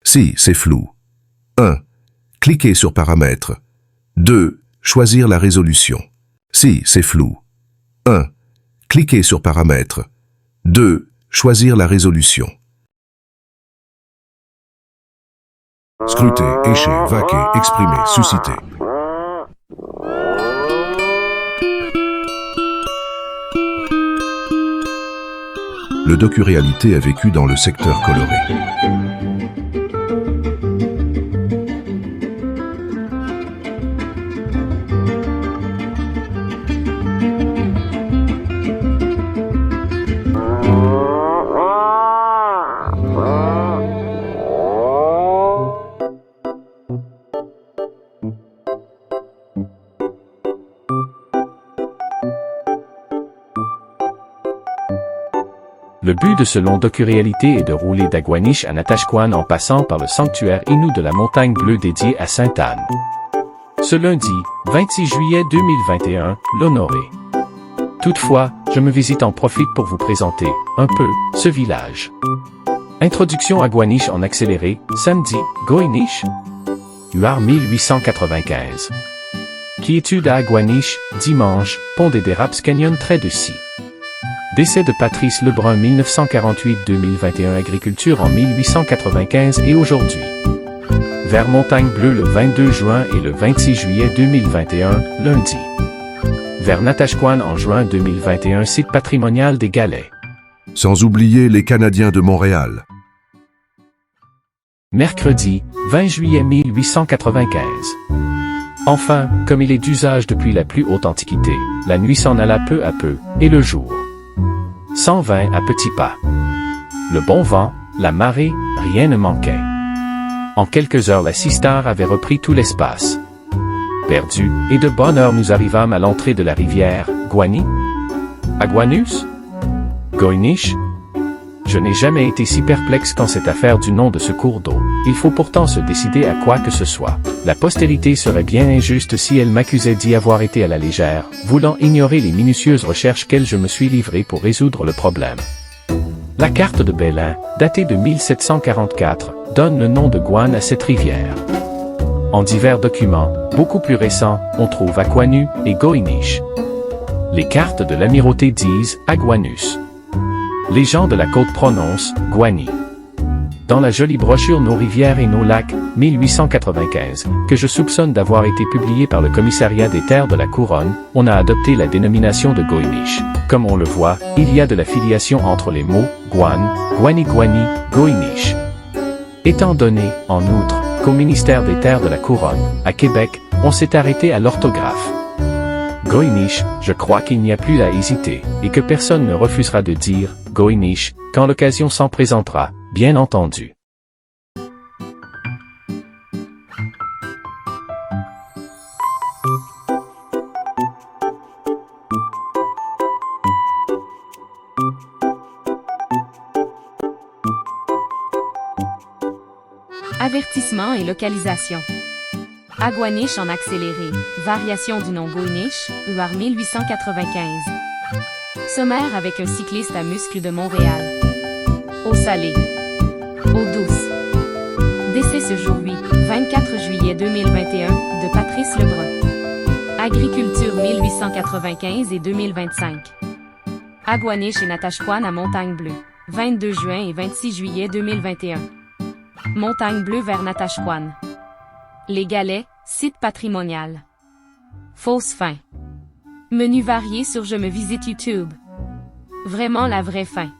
Si, c'est flou. 1. Cliquez sur Paramètres. 2. Choisir la résolution. Si, c'est flou. 1. Cliquez sur Paramètres. 2. Choisir la résolution. Scruter, écher, vaquer, exprimer, susciter. Le docu-réalité a vécu dans le secteur coloré. Le but de ce long docu-réalité est de rouler d'Aguaniche à Natashquan en passant par le sanctuaire Innu de la Montagne Bleue dédié à Sainte-Anne. Ce lundi, 26 juillet 2021, l'honoré. Toutefois, je me visite en profite pour vous présenter, un peu, ce village. Introduction Aguaniche en accéléré, samedi, Goinish. UR 1895. Quiétude à Aguaniche, dimanche, Pont des Dérapes Canyon trait de scie. Décès de Patrice Lebrun 1948-2021 Agriculture en 1895 et aujourd'hui. Vers Montagne Bleue le 22 juin et le 26 juillet 2021, lundi. Vers Natashquan en juin 2021 Site patrimonial des Galets. Sans oublier les Canadiens de Montréal. Mercredi, 20 juillet 1895. Enfin, comme il est d'usage depuis la plus haute antiquité, la nuit s'en alla peu à peu, et le jour 120 à petits pas. Le bon vent, la marée, rien ne manquait. En quelques heures la Sistar avait repris tout l'espace. Perdu, et de bonne heure nous arrivâmes à l'entrée de la rivière, Guani? Aguanus? Goinish? Je n'ai jamais été si perplexe qu'en cette affaire du nom de ce cours d'eau. Il faut pourtant se décider à quoi que ce soit. La postérité serait bien injuste si elle m'accusait d'y avoir été à la légère, voulant ignorer les minutieuses recherches qu'elles je me suis livré pour résoudre le problème. La carte de Bélin, datée de 1744, donne le nom de Guan à cette rivière. En divers documents, beaucoup plus récents, on trouve Aquanu et Goinish. Les cartes de l'amirauté disent Aguanus. Les gens de la côte prononcent Guani. Dans la jolie brochure Nos rivières et nos lacs, 1895, que je soupçonne d'avoir été publiée par le commissariat des terres de la Couronne, on a adopté la dénomination de Goinish. Comme on le voit, il y a de la filiation entre les mots Guan, Guani-Guani, Goinish. Étant donné, en outre, qu'au ministère des terres de la Couronne, à Québec, on s'est arrêté à l'orthographe. Goinish, je crois qu'il n'y a plus à hésiter, et que personne ne refusera de dire Goinish quand l'occasion s'en présentera, bien entendu. Avertissement et localisation. Aguaniche en accéléré, variation du nom Goinish, UR 1895. Sommaire avec un cycliste à muscles de Montréal. Eau salée. Eau douce. Décès ce jour 24 juillet 2021, de Patrice Lebrun. Agriculture 1895 et 2025. Aguaniche et Natashquan à Montagne Bleue, 22 juin et 26 juillet 2021. Montagne Bleue vers Natashquan. Les Galets, site patrimonial. Fausse fin. Menu varié sur Je me visite YouTube. Vraiment la vraie fin.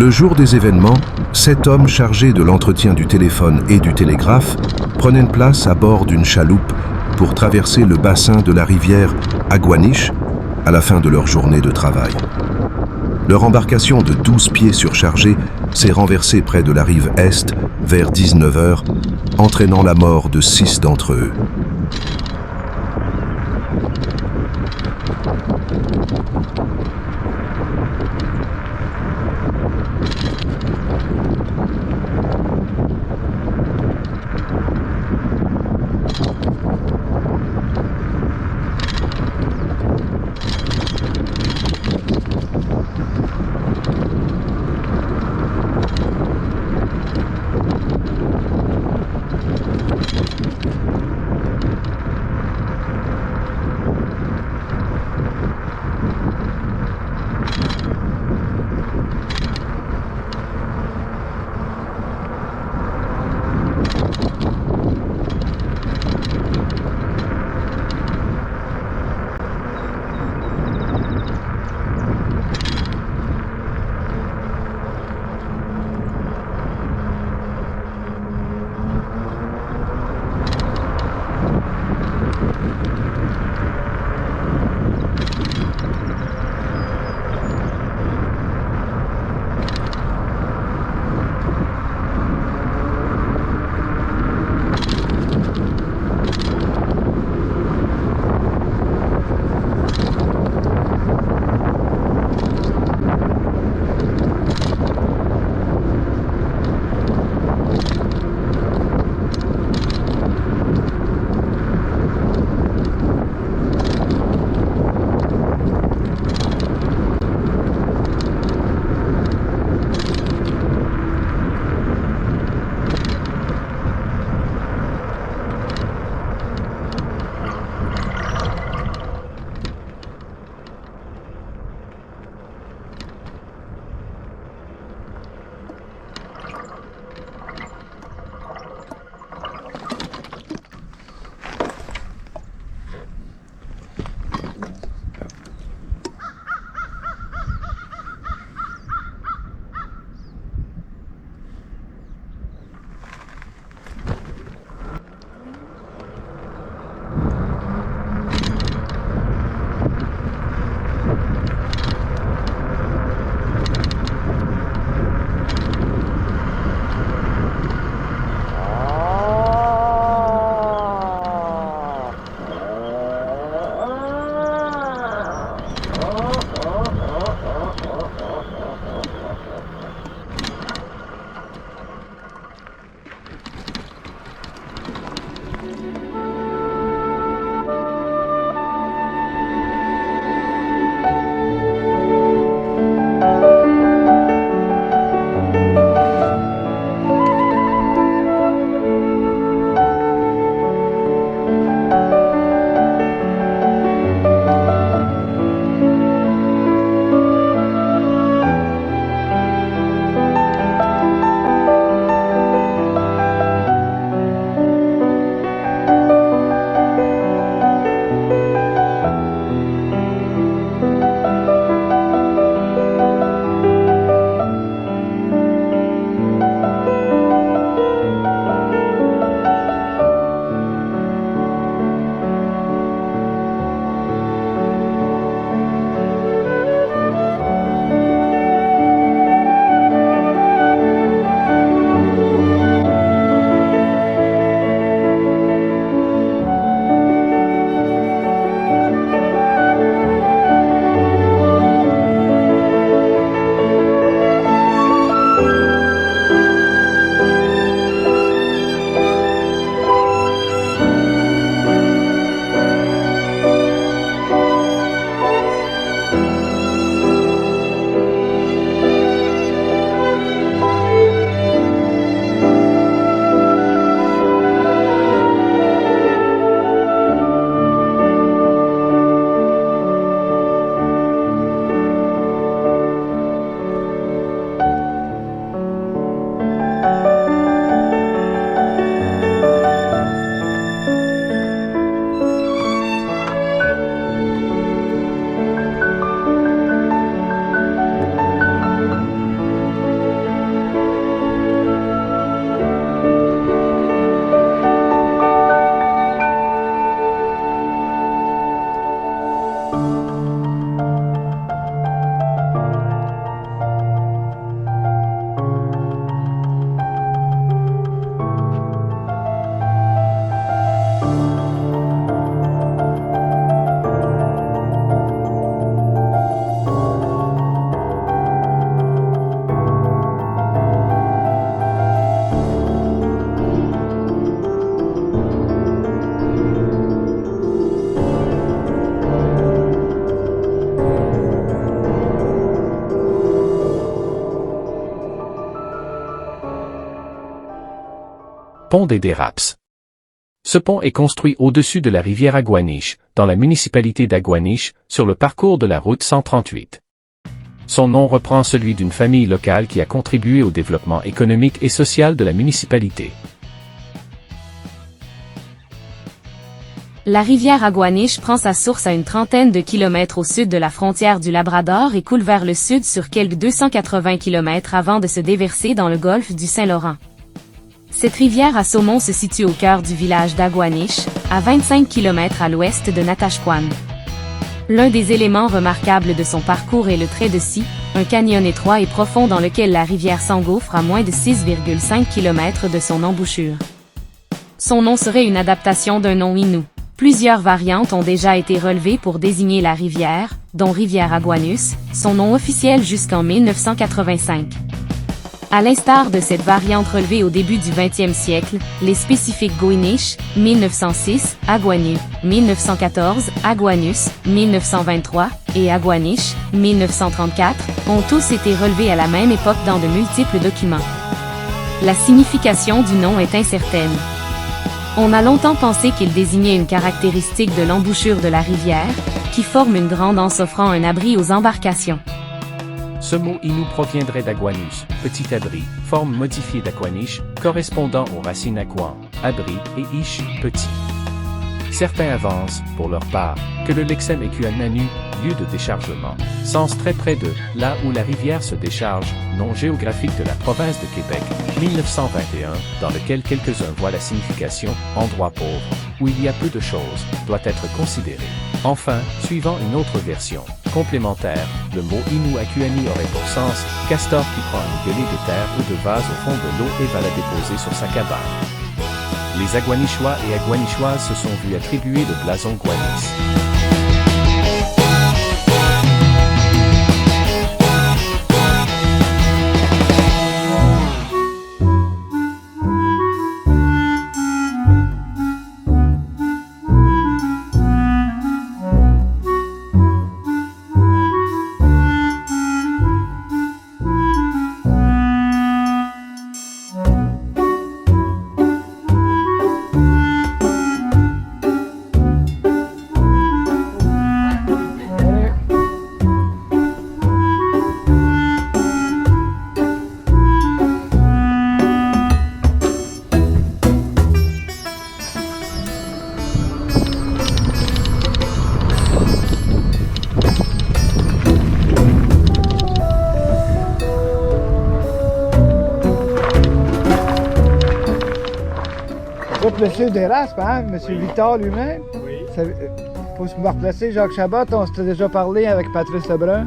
Le jour des événements, 7 hommes chargés de l'entretien du téléphone et du télégraphe prenaient place à bord d'une chaloupe pour traverser le bassin de la rivière Aguanish à la fin de leur journée de travail. Leur embarcation de 12 pieds surchargés s'est renversée près de la rive est vers 19 h, entraînant la mort de 6 d'entre eux. Pont des Déraps. Ce pont est construit au-dessus de la rivière Aguaniche, dans la municipalité d'Aguaniche, sur le parcours de la route 138. Son nom reprend celui d'une famille locale qui a contribué au développement économique et social de la municipalité. La rivière Aguaniche prend sa source à une trentaine de kilomètres au sud de la frontière du Labrador et coule vers le sud sur quelques 280 kilomètres avant de se déverser dans le golfe du Saint-Laurent. Cette rivière à saumon se situe au cœur du village d'Aguaniche, à 25 km à l'ouest de Natashquan. L'un des éléments remarquables de son parcours est le trait de scie, un canyon étroit et profond dans lequel la rivière s'engouffre à moins de 6,5 km de son embouchure. Son nom serait une adaptation d'un nom Innu. Plusieurs variantes ont déjà été relevées pour désigner la rivière, dont rivière Aguanus, son nom officiel jusqu'en 1985. À l'instar de cette variante relevée au début du 20e siècle, les spécifiques Goinish, 1906, Aguanu, 1914, Aguanus, 1923, et Aguaniche, 1934, ont tous été relevés à la même époque dans de multiples documents. La signification du nom est incertaine. On a longtemps pensé qu'il désignait une caractéristique de l'embouchure de la rivière, qui forme une grande anse offrant un abri aux embarcations. Ce mot Innu proviendrait d'Aguanus, petit abri, forme modifiée d'Aquaniche, correspondant aux racines Aquan, abri, et Ish, petit. Certains avancent, pour leur part, que le lexème Equananu, lieu de déchargement, sens très près de « là où la rivière se décharge », nom géographique de la province de Québec, 1921, dans lequel quelques-uns voient la signification « endroit pauvre », où il y a peu de choses, doit être considéré. Enfin, suivant une autre version, complémentaire, le mot Innu Akuani aurait pour sens « castor qui prend une gueulée de terre ou de vase au fond de l'eau et va la déposer sur sa cabane ». Les Aguanichois et Aguanichoises se sont vus attribuer le blason Guanis. Monsieur Desraspe, hein? Monsieur Victor lui-même. Oui. Faut se me replacer, Jacques Chabot, on s'était déjà parlé avec Patrice Lebrun.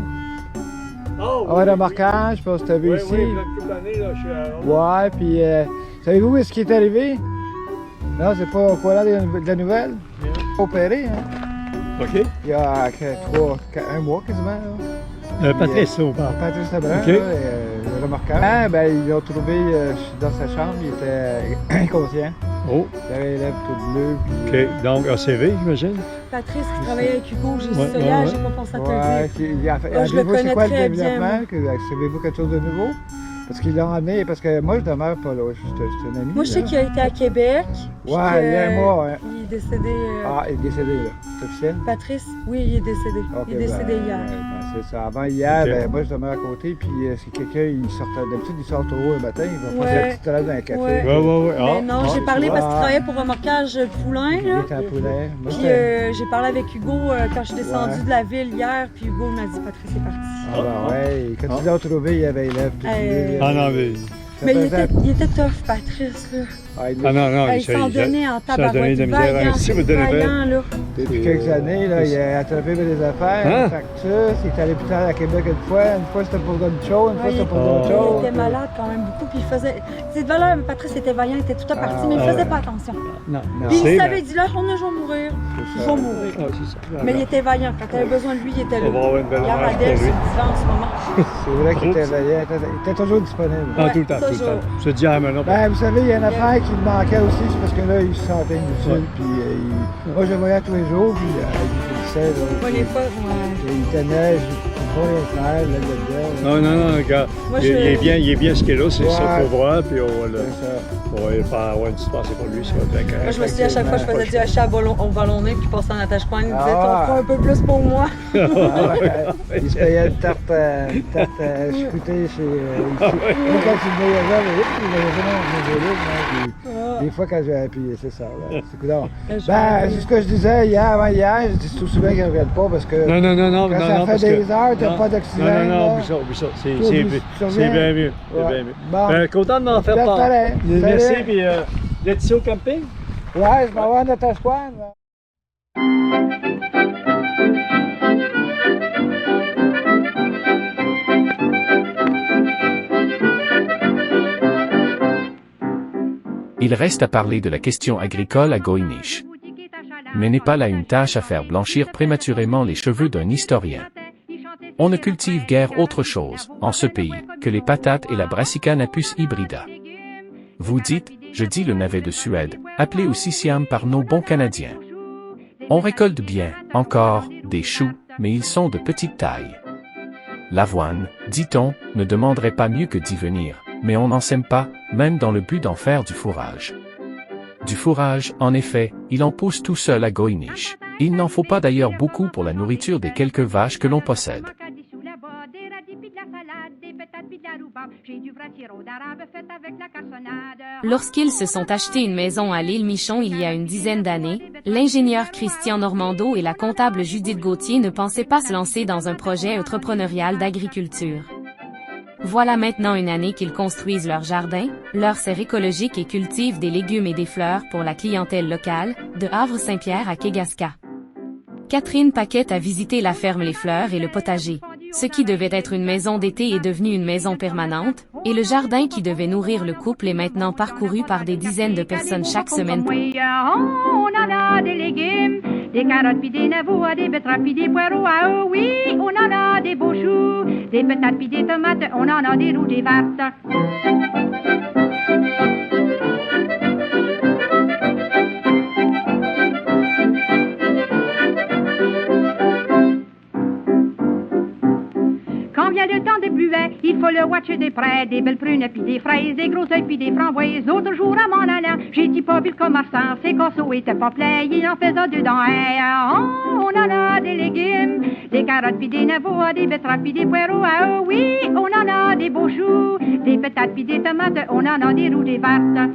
Oh, Ah ouais, remarquage, puis on s'était vu oui, ici. oui, il y a une couple d'années, là, je suis à Rome. Ouais, puis savez-vous ce qui est arrivé? Non, c'est pas au courant de la nouvelle? Bien. Opéré, hein? OK. Il y a un mois quasiment. Là. Patrice, on parle. Patrice Lebrun, OK. là, remarquable. Ah, ben, ils l'ont trouvé dans sa chambre, il était inconscient. Oh, Il avait les lèvres toutes bleues. Puis, OK. Donc, ACV, j'imagine? Patrice qui travaillait avec Hugo, j'ai Ouais, su ça ouais, hier, ouais. j'ai pas pensé à te ouais, le dire. Je le avez-vous c'est connais quoi le très bien, développement? moi. Savez-vous quelque chose de nouveau? Parce qu'ils l'ont amené, parce que moi je demeure pas là, c'est un ami. Moi, je sais là. qu'il a été à Québec. puis Ouais, que il y a un mois, hein. Il est décédé. Ah, il est décédé là, c'est officiel? Patrice, oui, il est décédé. Ok, il est décédé ben, hier. ben, c'est ça. Avant hier, Ok. ben, moi je demeure à côté, puis si quelqu'un, il sortait, d'habitude il sort au haut le matin, il va prendre Ouais. la petite salade dans un café. Ouais. Oui, oui, oui. Mais non, j'ai parlé parce qu'il Ah. travaillait pour Remorquage Poulain, Il là. est en poulet. Moi, Puis j'étais- j'ai parlé avec Hugo quand je suis descendue Ouais. de la ville hier, puis Hugo m'a dit Patrice est parti. Ah ben ouais, quand ils l'ont trouvé, il avait les lèvres toutes bleues. Ah non, mais... Ça Mais faisait- il était tough, Patrice, là. Ah, il Ah non, non, Il s'en donnait en ça a donné tabarouette. de la misère à un petit bout de Vaillant, là. Depuis quelques années, là, il a attrapé des affaires, Hein? des factures, il est allé plus tard à Québec une fois c'était pour une chose, une fois Ouais, c'était pour Ah. d'autres il choses. était malade quand même beaucoup, puis il faisait... Cette valeur, Patrice était vaillant, il était tout à partie, mais il ah faisait ouais. pas attention. Non, Non. Puis c'est, il savait, il dit là, on est, je vais mourir. C'est Je ça. vais mourir. Ah, c'est ça. Mais il était vaillant, quand tu avais besoin de lui, il était là. On va avoir une belle Il image radait pour sur lui. le divan en ce moment. C'est vrai qu'il était vaillant, il était toujours disponible. Ah, Ouais, tout le temps, tout le toujours. temps. Je te dis, ah, mais non. Ben, vous savez, il y a une affaire qui me manquait aussi, c'est parce que là, il se sentait inutile, Ouais. puis moi, je le voyais tous les jours, puis il finissait, là, Moi, les fois, ouais. il tenait, pas les frères, le gars. Non, non, non, regarde. Moi, Il est bien ce qu'il est là, c'est ça Ouais. pour voir, puis on va, C'est ça. on va pas avoir une petite pensée pour lui, ça va être bien Moi, je me correct. suis dit à chaque fois que je faisais du hachis au ballonné puis passais en attache-coin, il me disait Ah. t'en feras un peu plus pour moi. Ah ouais, il se payait une tarte choucroutée chez... Moi, quand il me voyait là, il voyait vraiment mon vélo. Des fois, quand je... Puis c'est ça, là. C'est coudonc. Ben, c'est ce que je disais hier, avant hier. Je dis tout souvent qu'ils ne reviennent pas parce que... Non, non, non, non, Quand non, ça non, fait parce des que... heures, t'as non, pas d'oxygène, Non, non, là. non, oublie ça. C'est Tu reviens. bien mieux. C'est Ouais. bien mieux. Bon. Content de m'en faire Pierre part. Palais. Merci, Salut. puis d'être ici au camping. Ouais, je m'en vais en attache-coin. Il reste à parler de la question agricole à Goïniche. Mais n'est pas là une tâche à faire blanchir prématurément les cheveux d'un historien. On ne cultive guère autre chose, en ce pays, que les patates et la brassica Napus hybrida. Vous dites, je dis le navet de Suède, appelé aussi siam par nos bons Canadiens. On récolte bien, encore, des choux, mais ils sont de petite taille. L'avoine, dit-on, ne demanderait pas mieux que d'y venir, mais on n'en sème pas, même dans le but d'en faire du fourrage. Du fourrage, en effet, il en pousse tout seul à Goïniche. Il n'en faut pas d'ailleurs beaucoup pour la nourriture des quelques vaches que l'on possède. Lorsqu'ils se sont achetés une maison à l'île Michon il y a une dizaine d'années, l'ingénieur Christian Normando et la comptable Judith Gauthier ne pensaient pas se lancer dans un projet entrepreneurial d'agriculture. Voilà maintenant une année qu'ils construisent leur jardin, leur serre écologique et cultivent des légumes et des fleurs pour la clientèle locale, de Havre-Saint-Pierre à Kegaska. Catherine Paquette a visité la ferme Les Fleurs et le potager. Ce qui devait être une maison d'été est devenu une maison permanente, et le jardin qui devait nourrir le couple est maintenant parcouru par des dizaines de personnes chaque semaine. On en a des légumes, des carottes puis des navots, des betteraves puis des poireaux, ah oh oui, on en a des beaux choux, des patates puis des tomates, on en a des rouges, des vertes. Quand vient le temps des bluets, il faut le watcher des près, des belles prunes puis des fraises, des gros œufs puis des framboises. L'autre jour à mon allant, j'ai dit pas vu le commerçant, ses casseaux étaient pas pleins, il en faisait dedans. On en a des légumes, des carottes puis des navots, des betteraves puis des poireaux, ah oh oui, on en a des beaux choux, des patates puis des tomates, on en a des rouges, des vertes.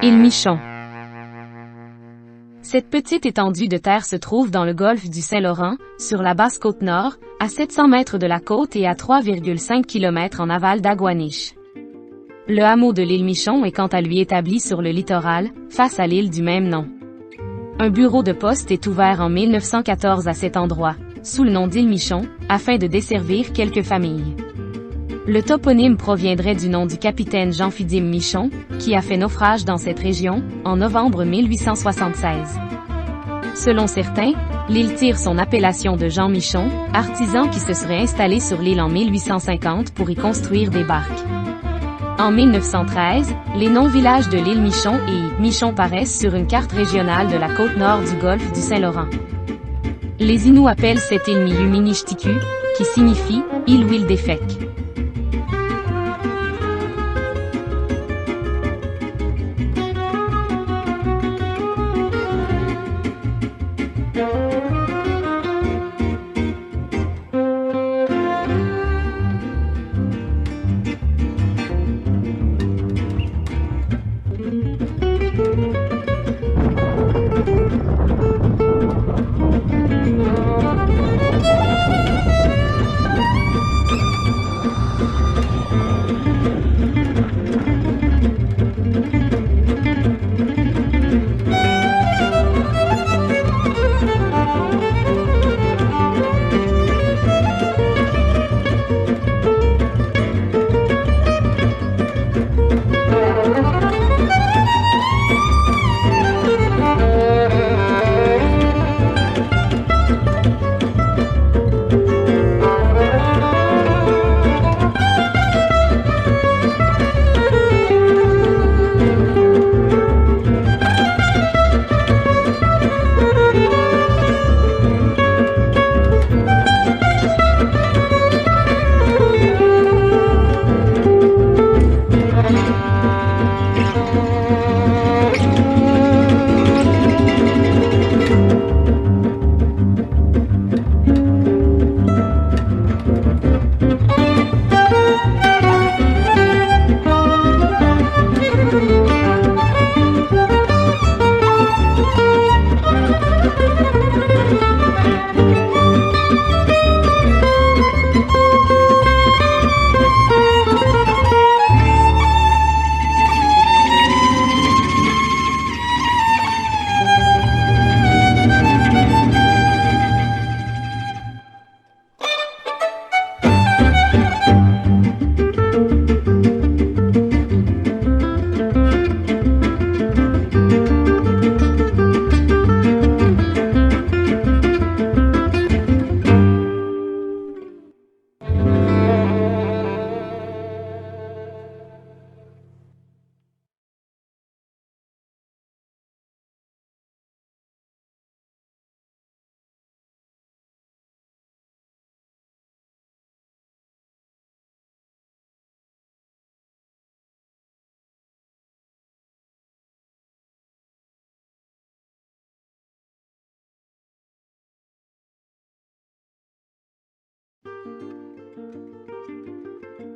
Île Michon. Cette petite étendue de terre se trouve dans le golfe du Saint-Laurent, sur la basse côte nord, à 700 mètres de la côte et à 3,5 km en aval d'Aguaniche. Le hameau de l'île Michon est quant à lui établi sur le littoral, face à l'île du même nom. Un bureau de poste est ouvert en 1914 à cet endroit, sous le nom d'île Michon, afin de desservir quelques familles. Le toponyme proviendrait du nom du capitaine Jean-Phidime Michon, qui a fait naufrage dans cette région, en novembre 1876. Selon certains, l'île tire son appellation de Jean Michon, artisan qui se serait installé sur l'île en 1850 pour y construire des barques. En 1913, les noms villages de l'île Michon et Michon paraissent sur une carte régionale de la côte nord du golfe du Saint-Laurent. Les Inuits appellent cette île Miluminishtiku, qui signifie « île huile d'Effec ».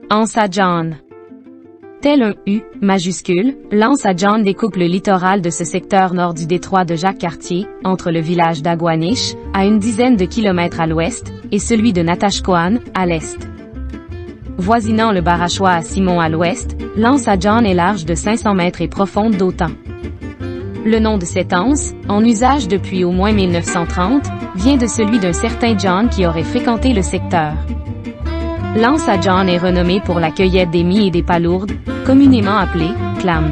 Anse à John. Tel un U majuscule, l'Anse à John découpe le littoral de ce secteur nord du détroit de Jacques-Cartier, entre le village d'Aguaniche, à une dizaine de kilomètres à l'ouest, et celui de Natashquan, à l'est. Voisinant le Barachois à Simon à l'ouest, l'Anse à John est large de 500 mètres et profonde d'autant. Le nom de cette anse, en usage depuis au moins 1930, vient de celui d'un certain John qui aurait fréquenté le secteur. L'anse à John est renommée pour la cueillette des mie et des palourdes, communément appelées clams.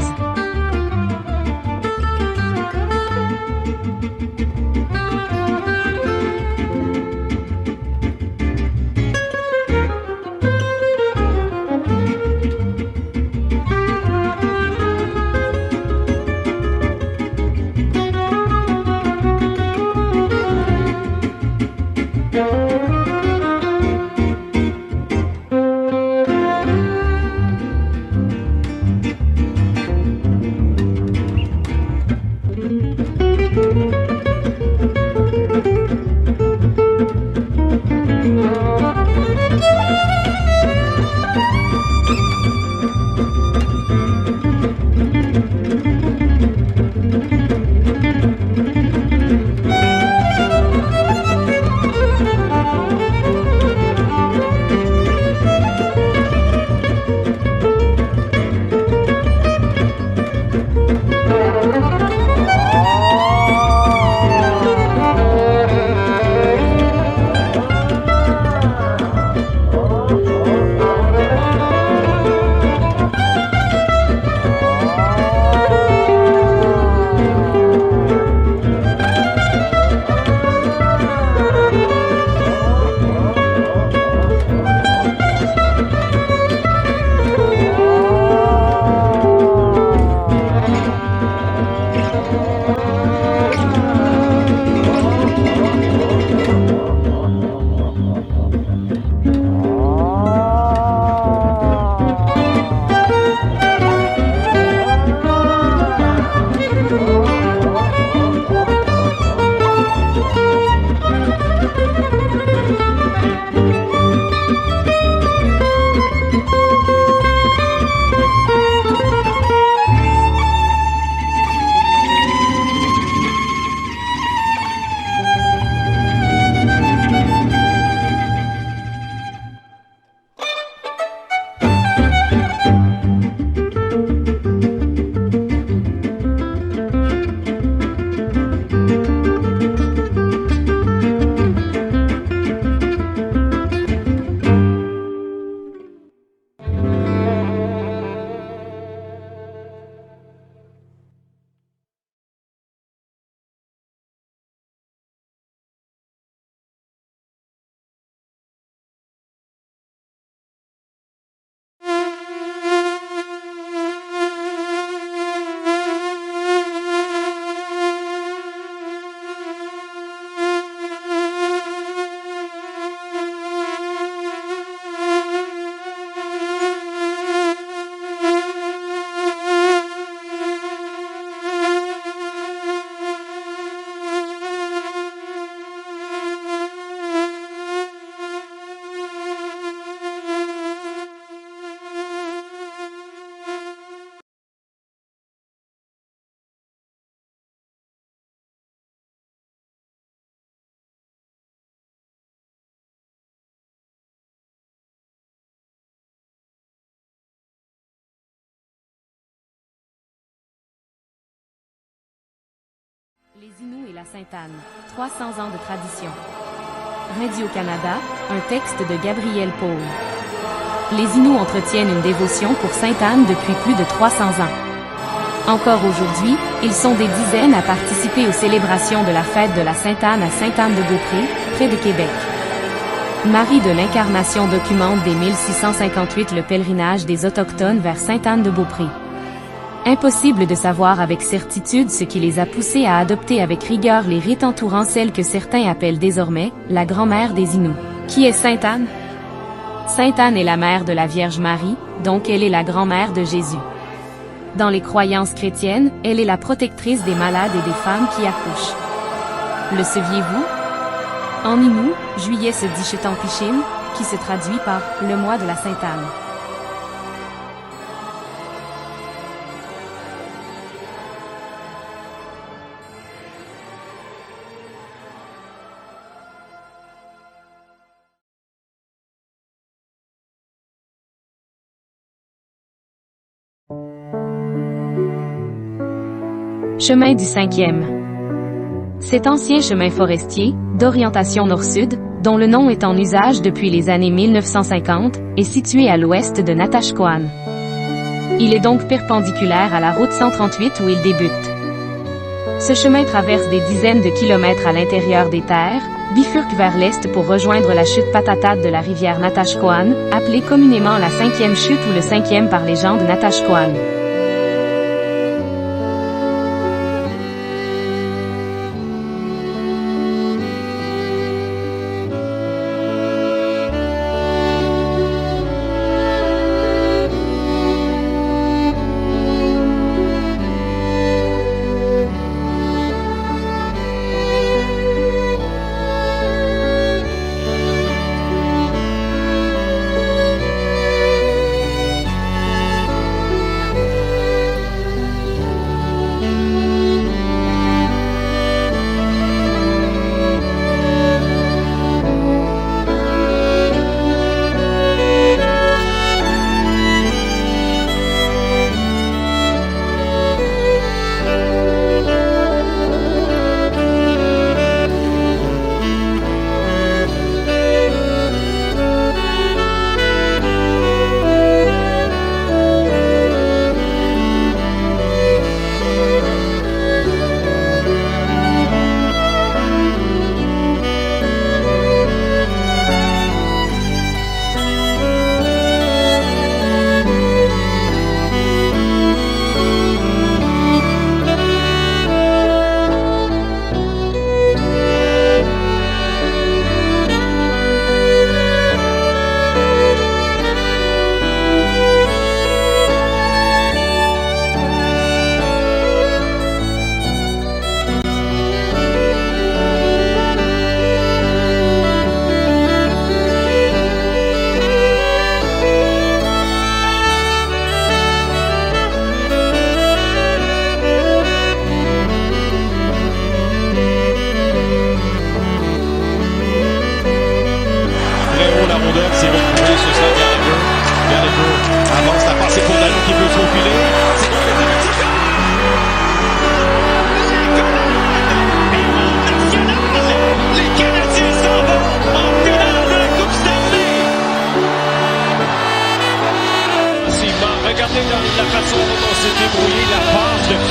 Les Inuits et la Sainte-Anne, 300 ans de tradition. Radio-Canada, un texte de Gabriel Paul. Les Inuits entretiennent une dévotion pour Sainte-Anne depuis plus de 300 ans. Encore aujourd'hui, ils sont des dizaines à participer aux célébrations de la fête de la Sainte-Anne à Sainte-Anne-de-Beaupré, près de Québec. Marie de l'Incarnation documente dès 1658 le pèlerinage des Autochtones vers Sainte-Anne-de-Beaupré. Impossible de savoir avec certitude ce qui les a poussés à adopter avec rigueur les rites entourant celle que certains appellent désormais la grand-mère des Inuits. Qui est Sainte-Anne? Sainte-Anne est la mère de la Vierge Marie, donc elle est la grand-mère de Jésus. Dans les croyances chrétiennes, elle est la protectrice des malades et des femmes qui accouchent. Le saviez-vous? En Innu, juillet se dit Chetanpichim, qui se traduit par le mois de la Sainte-Anne. Chemin du 5e. Cet ancien chemin forestier, d'orientation nord-sud, dont le nom est en usage depuis les années 1950, est situé à l'ouest de Natashquan. Il est donc perpendiculaire à la route 138 où il débute. Ce chemin traverse des dizaines de kilomètres à l'intérieur des terres, bifurque vers l'est pour rejoindre la chute Patatat de la rivière Natashquan, appelée communément la 5e chute ou le 5e par les gens de Natashquan.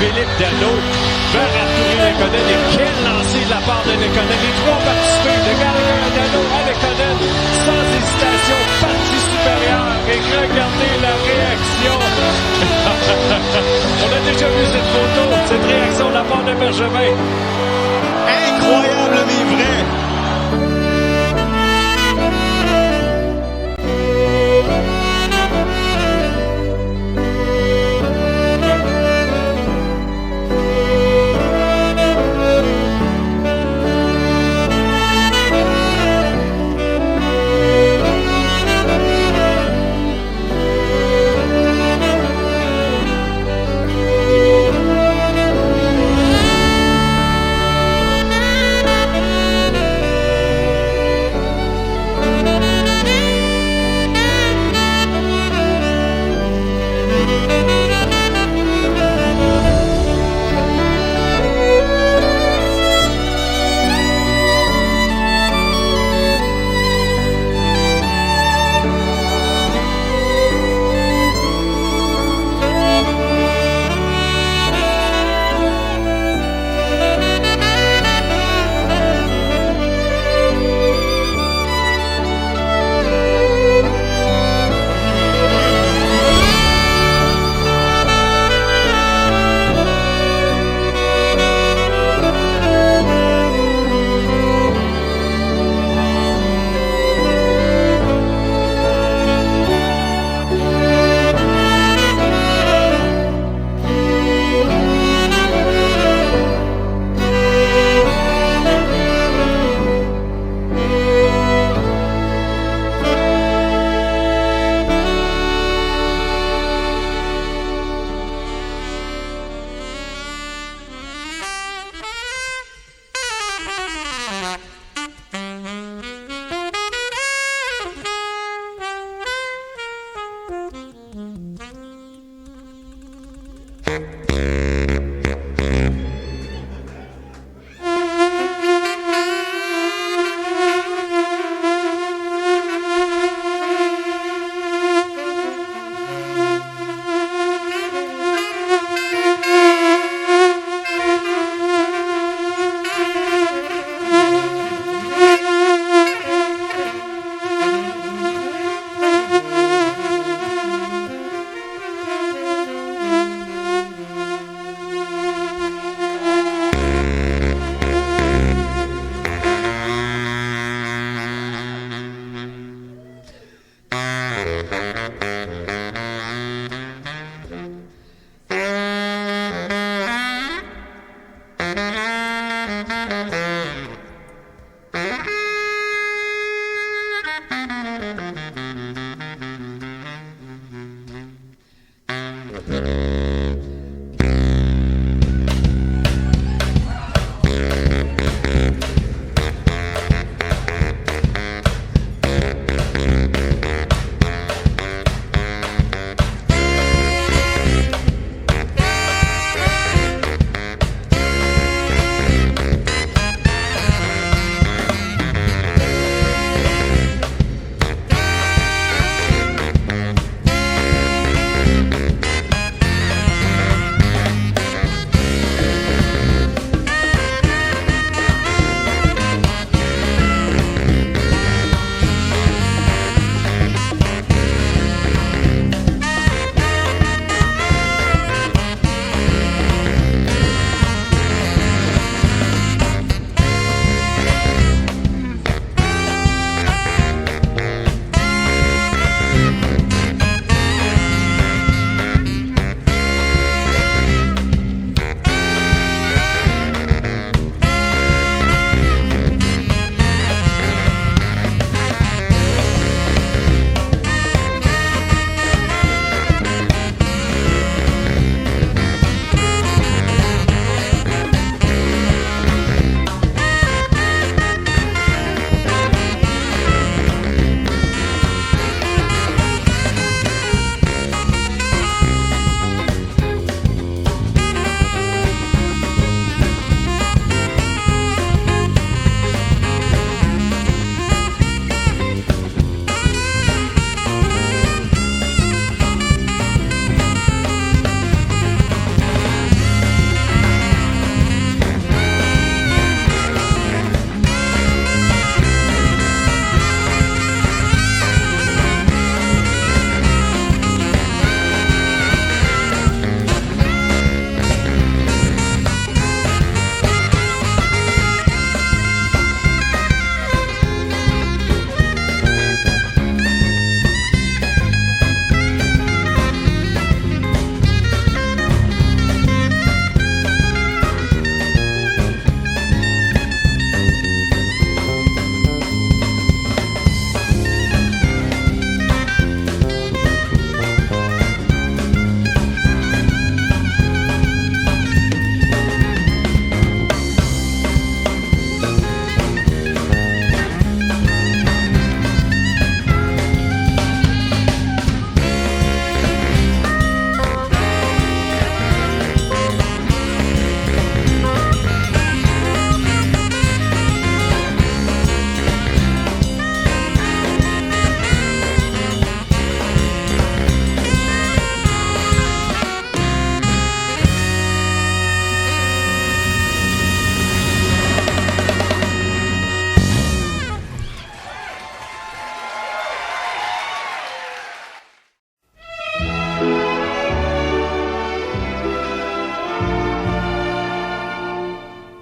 Philippe Dano vers Arturi Lekonen. Et quel lancer de la part de Lekonen. Les trois participés de Gallagher à Dano à Lekonen, sans hésitation, partie supérieure. Et regardez la réaction. On a déjà vu cette photo, cette réaction de la part de Bergevin. Incroyable mais vrai.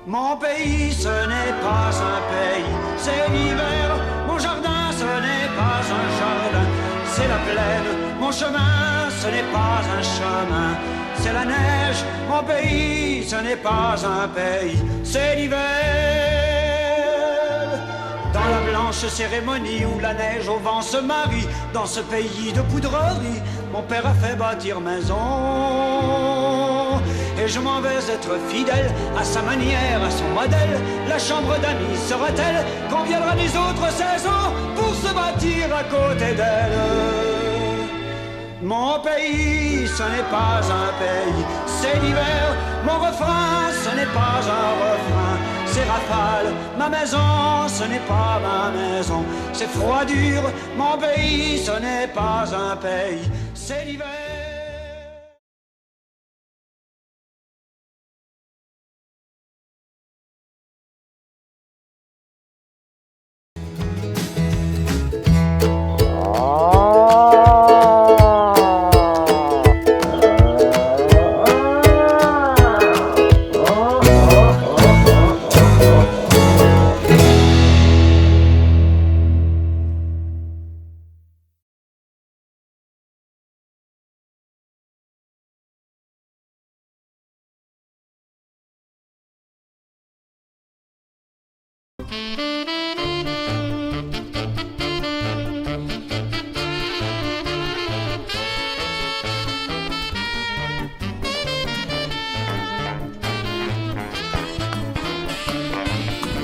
Mon pays, ce n'est pas un pays, c'est l'hiver. Mon jardin, ce n'est pas un jardin, c'est la plaine. Mon chemin, ce n'est pas un chemin, c'est la neige. Mon pays, ce n'est pas un pays, c'est l'hiver. Dans la blanche cérémonie où la neige au vent se marie, dans ce pays de poudrerie, mon père a fait bâtir maison. Et je m'en vais être fidèle à sa manière, à son modèle. La chambre d'amis sera-t-elle qu'on viendra des autres saisons pour se bâtir à côté d'elle? Mon pays, ce n'est pas un pays, c'est l'hiver. Mon refrain, ce n'est pas un refrain, c'est rafale. Ma maison, ce n'est pas ma maison, c'est froid dur. Mon pays, ce n'est pas un pays, c'est l'hiver.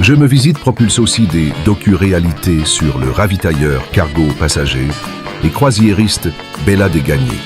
Je me visite propulse aussi des docu-réalités sur le ravitailleur cargo passager et croisiériste Bella des Gagnés.